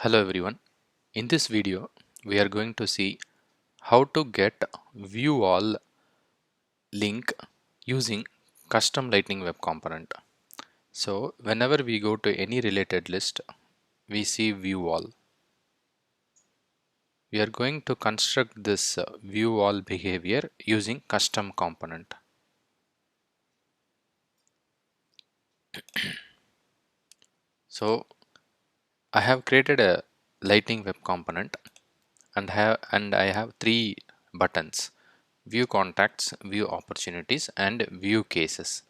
Hello everyone. In this video, we are going to see how to get view all link using custom Lightning Web Component. So whenever we go to any related list, we see view all. We are going to construct this view all behavior using custom component. So I have created a Lightning Web Component and I have three buttons: view contacts, view opportunities, and view cases.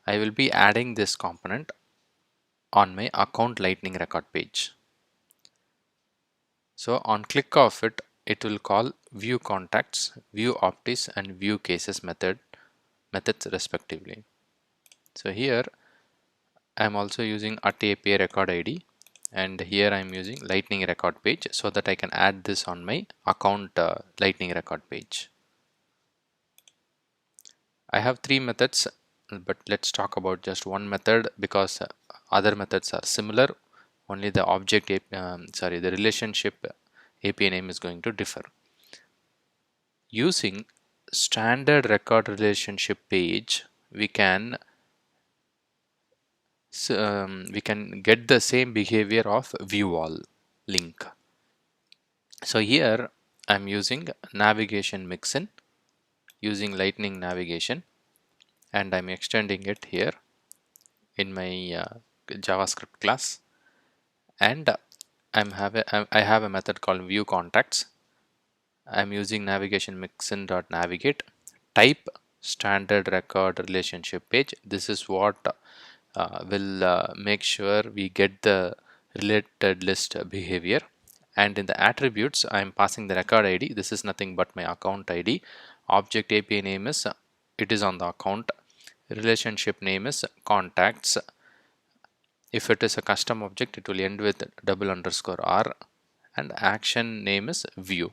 I will be adding this component on my account lightning record page. So on click of it, it will call view contacts, view optis, and view cases methods respectively. So here I am also using at API record ID, and here I am using lightning record page so that I can add this on my account lightning record page. I have three methods, but let's talk about just one method because other methods are similar. Only the the relationship API name is going to differ. Using standard record relationship page, we can get the same behavior of view all link. So here I'm using navigation mixin using Lightning Navigation, and I'm extending it here in my JavaScript class, and I have a method called view contacts. I'm using NavigationMixin.Navigate. Type standard record relationship page. This is what will make sure we get the related list behavior. And in the attributes, I'm passing the record ID. This is nothing but my account ID. Object API name is it is on the account. Relationship name is contacts. If it is a custom object, it will end with _R, and action name is view.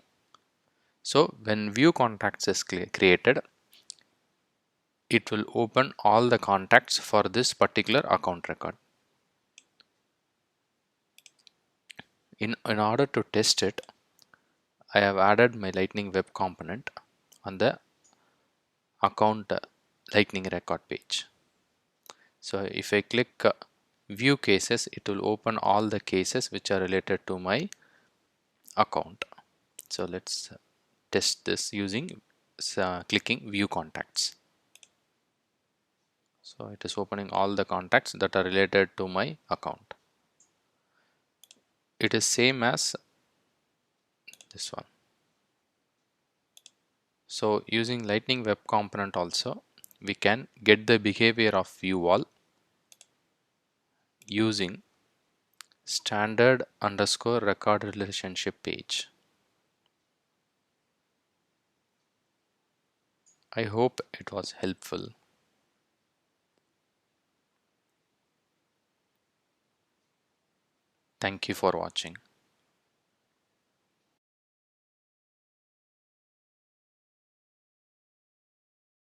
So when view contacts is created, it will open all the contacts for this particular account record. In order to test it, I have added my Lightning Web Component on the account Lightning record page. So if I click view cases, it will open all the cases which are related to my account. So let's test this using clicking view contacts. So it is opening all the contacts that are related to my account. It is same as this one. So using Lightning Web Component also, we can get the behavior of view all using standard underscore record relationship page. I hope it was helpful. Thank you for watching.